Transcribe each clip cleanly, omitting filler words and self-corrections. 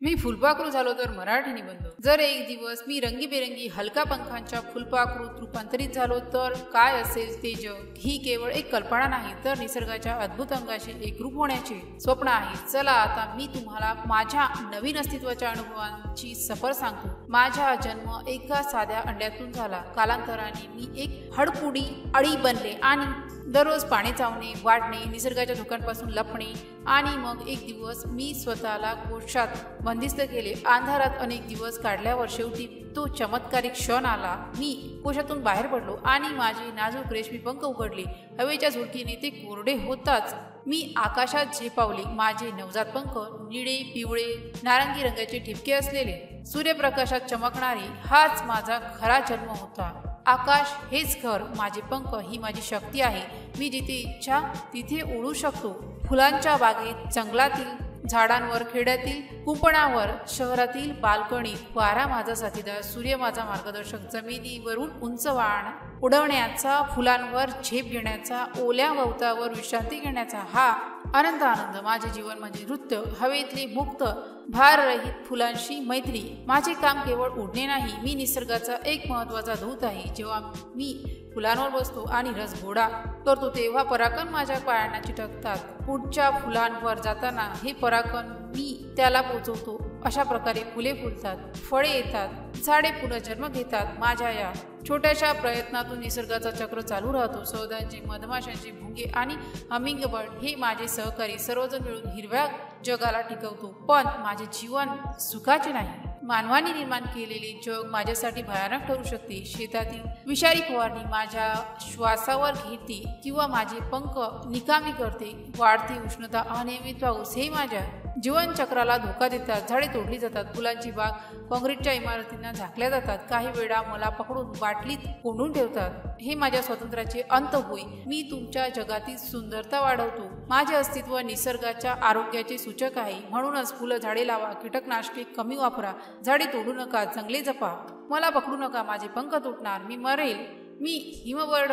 मी फुलपाखरू झालो तर मराठी निबंध। जर एक दिवस मी रंगीबेरंगी हलका पंखांच्या फुलपाखरूत रूपांतरित झालो तर काय असेल ते जग। ही केवळ एक कल्पना नाही तर निसर्गाच्या अद्भुत अंगाशी एकरूप होण्याचे स्वप्न आहे। चला आता मी तुम्हाला माझ्या नवीन अस्तित्वाच्या अनुभवांची सफर सांगतो। माझा जन्म एका साध्या अंड्यातून झाला। कालांतराने मी एक हडकुडी अळी बनले आणि दररोज पाणी चावणे, वाढणे, निसर्गाच्या धोक्यांपासून लपणे आणि मग एक दिवस मी स्वतःला कोशात बंदिस्त केले। अंधारात अनेक दिवस काढल्यावर शेवटी तो चमत्कारिक क्षण आला। मी कोशातून बाहेर पडलो आणि माझे नाजूक रेशमी पंख उघडले। हवेच्या झुळकीने ते कोरडे होताच मी आकाशात झेपावले। माझे नवजात पंख निळे, पिवळे, नारंगी रंगाचे ठिपके असलेले, सूर्यप्रकाशात चमकणारे, हाच माझा खरा जन्म होता। आकाश हेच घर, माझे पंख ही माझी शक्ती आहे। मी जिथे इच्छा तिथे उडू शकतो। फुलांच्या बागेत, जंगलातील झाडांवर, खेड्यातील कुंपणावर, शहरातील बाल्कनीत। वारा माझा साथीदार, सूर्य माझा मार्गदर्शक, जमिनीवरून उंच वाण उडवण्याचा, फुलांवर झेप घेण्याचा, ओल्या गवतावर विश्रांती घेण्याचा हा अनंत आनंद। माझे जीवन म्हणजे नृत्य, हवेतले मुक्त भाररहित फुलांशी मैत्री। माझे काम केवळ उडणे नाही, मी निसर्गाचा एक महत्त्वाचा दूत आहे। जेव्हा मी फुलांवर बसतो आणि रस गोळा करतो तेव्हा परागकण माझ्या पायांना चिटकतात। पुढच्या फुलांवर जाताना हे परागकण मी त्याला पोचवतो। अशा प्रकारे फुले फुलतात, फळे येतात, झाडे पुनर्जन्म घेतात। माझ्या या छोट्याशा प्रयत्नातून निसर्गाचा चक्र चालू राहतो। सौदांचे, मधमाशांचे भुंगे आणि हमिंगबर्ड हे माझे सहकारी सर्वजण मिळून हिरव्या जगाला टिकवतो। पण माझे जीवन सुखाचे नाही। मानवाने निर्माण केलेले जग माझ्यासाठी भयानक ठरू शकते। शेतातील विषारी फवारणी माझ्या श्वासावर घेते किंवा माझे पंख निकामी करते। वाढती उष्णता, अनियमित पाऊस हे माझ्या जीवनचक्राला धोका देतात। झाडे तोडली जातात, फुलांची बाग काँक्रीटच्या इमारतींना झाकल्या जातात। काही वेळा मला पकडून बाटलीत कोंडून ठेवतात। हे माझ्या स्वातंत्र्याचे अंत होय। मी तुमच्या जगातील सुंदरता वाढवतो। माझे अस्तित्व निसर्गाच्या आरोग्याचे सूचक आहे। म्हणूनच फुलं झाडे लावा, कीटकनाशके कमी वापरा, झाडे तोडू नका, जंगले जपा। मला पकडू नका, माझे पंख तुटणार, मी मरेल। मी हिमवर्ड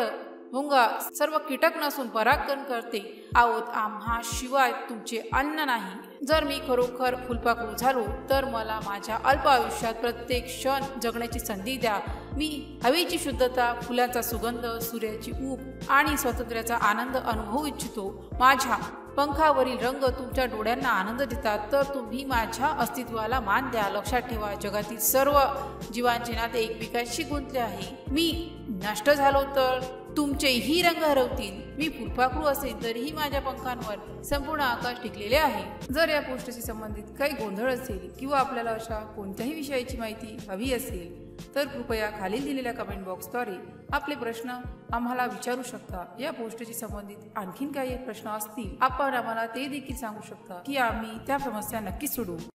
भुंगा सर्व कीटक नसून परागकण करते आहोत। आम्हा शिवाय तुमचे अन्न नाही। जर मी खरोखर फुलपाखरू झालो तर मला माझ्या अल्प आयुष्यात प्रत्येक क्षण जगण्याची संधी द्या। मी हवेची शुद्धता, फुलांचा सुगंध, सूर्याची ऊब आणि स्वातंत्र्याचा आनंद अनुभवू इच्छितो। माझ्या पंखावरील रंग तुमच्या डोळ्यांना आनंद देतात तर तुम्ही माझ्या अस्तित्वाला मान द्या। लक्षात ठेवा, जगातील सर्व जीवांचे नाते एकमेकांशी गुंतले आहे। मी नष्ट झालो तर तुमचेही रंग हरवतील। मी फुलपाखरू असेल तरीही माझ्या पंखांवर संपूर्ण आकाश टिकलेले आहे। जर या पोस्टशी संबंधित काही गोंधळ असेल किंवा आपल्याला अशा कोणत्याही विषयाची माहिती हवी असेल तर कृपया खालील दिलेल्या कमेंट बॉक्सद्वारे आपले प्रश्न आम्हाला विचारू शकता। या पोस्टशी संबंधित आणखीन काही प्रश्न असतील आपण आम्हाला ते देखील सांगू शकता की आम्ही त्या समस्या नक्की सोडवू।